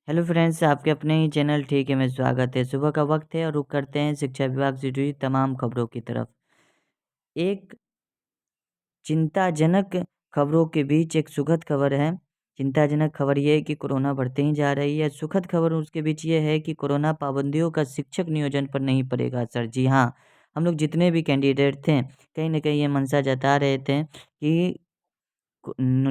Hello friends, आपके अपने ही channel ठीक है में स्वागत है। सुबह का वक्त है और रुक करते हैं शिक्षा विभाग से जुड़ी तमाम खबरों की तरफ। एक चिंताजनक खबरों के बीच एक सुखद खबर है। चिंताजनक खबर ये है कि कोरोना बढ़ते ही जा रही है। सुखद खबर उसके बीच ये है कि कोरोना पाबंदियों का शिक्षक नियोजन पर नहीं पड़ेगा असर। जी हाँ, हम लोग जितने भी कैंडिडेट थे, कहीं न कहीं ये मंशा जता रहे थे कि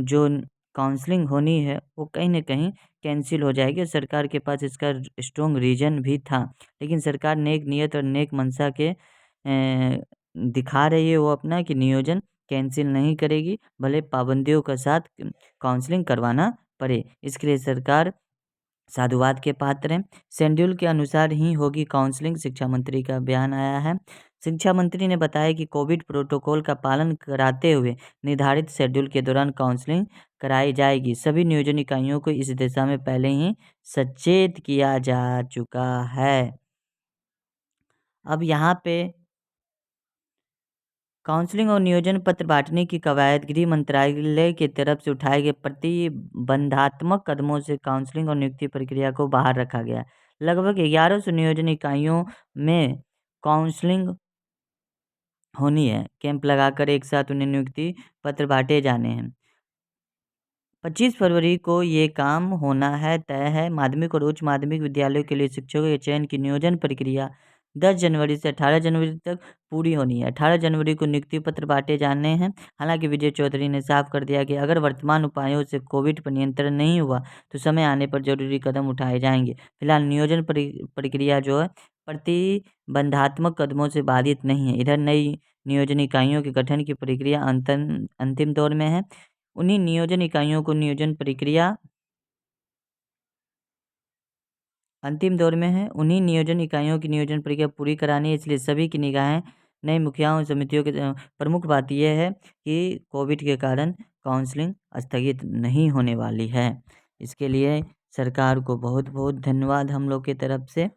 जो काउंसलिंग होनी है वो कहीं न कहीं कैंसल हो जाएगी और सरकार के पास इसका स्ट्रॉन्ग रीज़न भी था। लेकिन सरकार नेक नियत और नेक मंशा के दिखा रही है वो अपना कि नियोजन कैंसल नहीं करेगी, भले पाबंदियों के साथ काउंसलिंग करवाना पड़े। इसके लिए सरकार साधुवाद के पात्र हैं। शेड्यूल के अनुसार ही होगी काउंसलिंग, शिक्षा मंत्री का बयान आया है। शिक्षा मंत्री ने बताया कि कोविड प्रोटोकॉल का पालन कराते हुए निर्धारित शेड्यूल के दौरान काउंसलिंग कराई जाएगी। सभी नियोजन इकाइयों को इस दिशा में पहले ही सचेत किया जा चुका है। अब यहाँ पे काउंसलिंग और नियोजन पत्र बांटने की कवायद गृह मंत्रालय की तरफ से उठाए गए प्रतिबंधात्मक कदमों से काउंसलिंग और नियुक्ति प्रक्रिया को बाहर रखा गया है। लगभग 1100 नियोजन इकाइयों में काउंसलिंग होनी है। कैंप लगाकर एक साथ उन्हें नियुक्ति पत्र बांटे जाने हैं। 25 फरवरी को ये काम होना है तय है। माध्यमिक और उच्च माध्यमिक विद्यालयों के लिए शिक्षकों के चयन की नियोजन प्रक्रिया 10 जनवरी से 18 जनवरी तक पूरी होनी है। 18 जनवरी को नियुक्ति पत्र बांटे जाने हैं। हालांकि विजय चौधरी ने साफ कर दिया कि अगर वर्तमान उपायों से कोविड पर नियंत्रण नहीं हुआ तो समय आने पर जरूरी कदम उठाए जाएंगे। फिलहाल नियोजन प्रक्रिया जो है प्रतिबंधात्मक कदमों से बाधित नहीं है। इधर नई नियोजन इकाइयों के गठन की प्रक्रिया अंतिम दौर में है। उन्हीं नियोजन इकाइयों को नियोजन प्रक्रिया अंतिम दौर में है। उन्हीं नियोजन इकाइयों की नियोजन प्रक्रिया पूरी करानी है, इसलिए सभी की निगाहें नई मुखियाओं और समितियों के प्रमुख बात यह है कि कोविड के कारण काउंसलिंग स्थगित नहीं होने वाली है। इसके लिए सरकार को बहुत बहुत धन्यवाद हम लोग की तरफ से।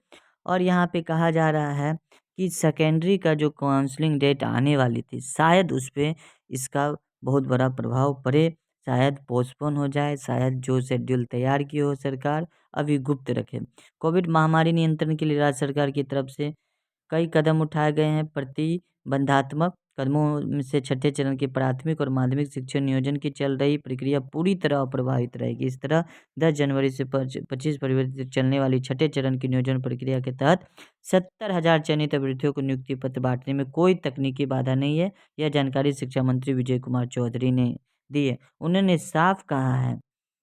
और यहाँ पे कहा जा रहा है कि सेकेंडरी का जो काउंसलिंग डेट आने वाली थी, शायद उस पे इसका बहुत बड़ा प्रभाव पड़े, शायद पोस्टपोन हो जाए, शायद जो शेड्यूल तैयार की हो सरकार अभी गुप्त रखे। कोविड महामारी नियंत्रण के लिए राज्य सरकार की तरफ से कई कदम उठाए गए हैं। प्रतिबंधात्मक कदमों में से छठे चरण की प्राथमिक और माध्यमिक शिक्षा नियोजन की चल रही प्रक्रिया पूरी तरह अप्रभावित रहेगी। इस तरह 10 जनवरी से 25 फरवरी तक चलने वाली छठे चरण की नियोजन प्रक्रिया के तहत 70,000 चयनित अभ्यर्थियों को नियुक्ति पत्र बांटने में कोई तकनीकी बाधा नहीं है। यह जानकारी शिक्षा मंत्री विजय कुमार चौधरी ने दी है। उन्होंने साफ कहा है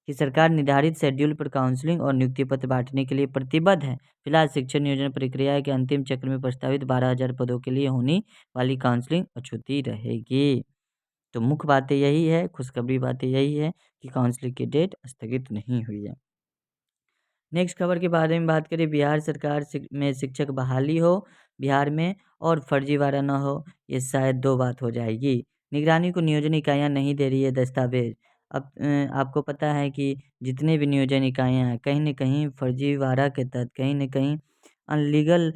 कि सरकार निर्धारित शेड्यूल पर काउंसलिंग और नियुक्ति पत्र बांटने के लिए प्रतिबद्ध है। फिलहाल शिक्षण नियोजन प्रक्रिया के अंतिम चक्र में प्रस्तावित 12,000 पदों के लिए होने वाली काउंसलिंग अछूती रहेगी। तो मुख्य बातें यही है, खुशखबरी बातें यही है कि काउंसलिंग की डेट स्थगित नहीं हुई है। नेक्स्ट खबर के बारे में बात करें, बिहार सरकार में शिक्षक बहाली हो बिहार में और फर्जीवाड़ा न हो, ये शायद दो बात हो जाएगी। निगरानी को नियोजन इकाइयाँ नहीं दे रही है दस्तावेज। अब आपको पता है कि जितने भी नियोजन इकाइयाँ हैं कहीं न कहीं फर्जीवाड़ा के तहत, कहीं न कहीं अनलीगल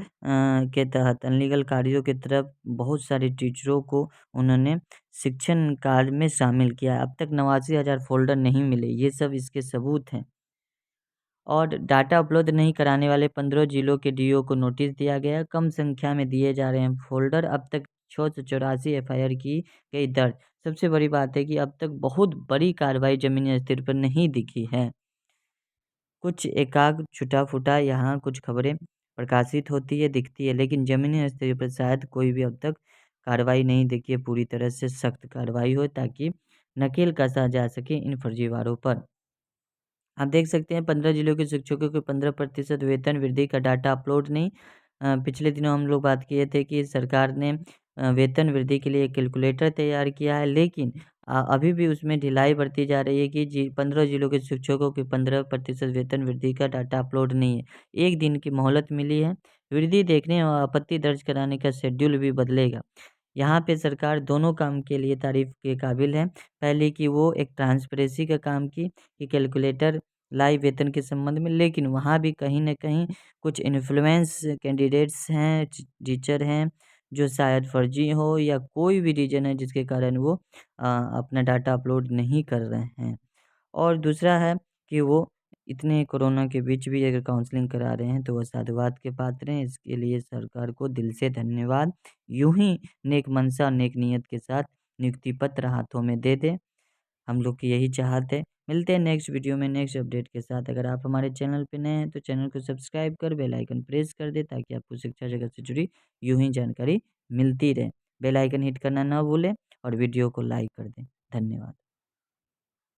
के तहत अनलीगल कार्यों की तरफ बहुत सारे टीचरों को उन्होंने शिक्षण कार्य में शामिल किया है। अब तक 89,000 फ़ोल्डर नहीं मिले, ये सब इसके सबूत हैं। और डाटा अपलोड नहीं कराने वाले 15 जिलों के डीओ को नोटिस दिया गया। कम संख्या में दिए जा रहे हैं फ़ोल्डर। अब तक 684 एफआईआर की गई दर्ज। सबसे बड़ी बात है कि अब तक बहुत बड़ी कार्रवाई ज़मीनी स्तर पर नहीं दिखी है। कुछ एकाक छूटा-फूटा यहाँ कुछ खबरें प्रकाशित होती है, दिखती है, लेकिन ज़मीनी स्तर पर शायद कोई भी अब तक कार्रवाई नहीं दिखी है। पूरी तरह से सख्त कार्रवाई हो ताकि नकेल कसा जा सके इन फर्जीवाड़ों पर। आप देख सकते हैं 15 जिलों के शिक्षकों को 15% वेतन वृद्धि का डाटा अपलोड नहीं। पिछले दिनों हम लोग बात किए थे कि सरकार ने वेतन वृद्धि के लिए एक कैलकुलेटर तैयार किया है, लेकिन अभी भी उसमें ढिलाई बरती जा रही है कि 15 जिलों के शिक्षकों के 15% वेतन वृद्धि का डाटा अपलोड नहीं है। एक दिन की मोहलत मिली है। वृद्धि देखने और आपत्ति दर्ज कराने का शेड्यूल भी बदलेगा। यहाँ पे सरकार दोनों काम के लिए तारीफ के काबिल है। पहले कि वो एक ट्रांसपेरेंसी का काम की कि कैलकुलेटर लाई वेतन के संबंध में, लेकिन वहाँ भी कहीं न कहीं कुछ इन्फ्लुएंस कैंडिडेट्स हैं, टीचर हैं, जो शायद फर्जी हो या कोई भी रीज़न है जिसके कारण वो अपना डाटा अपलोड नहीं कर रहे हैं। और दूसरा है कि वो इतने कोरोना के बीच भी अगर काउंसलिंग करा रहे हैं तो वह साधुवाद के पात्र हैं। इसके लिए सरकार को दिल से धन्यवाद। यूँ ही नेक मंशा, नेक नीयत के साथ नियुक्ति पत्र हाथों में दे दें। हम लोग की यही चाहत है। मिलते हैं नेक्स्ट वीडियो में नेक्स्ट अपडेट के साथ। अगर आप हमारे चैनल पे नए हैं तो चैनल को सब्सक्राइब कर बेल आइकन प्रेस कर दें ताकि आपको शिक्षा जगत से जुड़ी यूँ ही जानकारी मिलती रहे। बेल आइकन हिट करना ना भूलें और वीडियो को लाइक कर दें। धन्यवाद।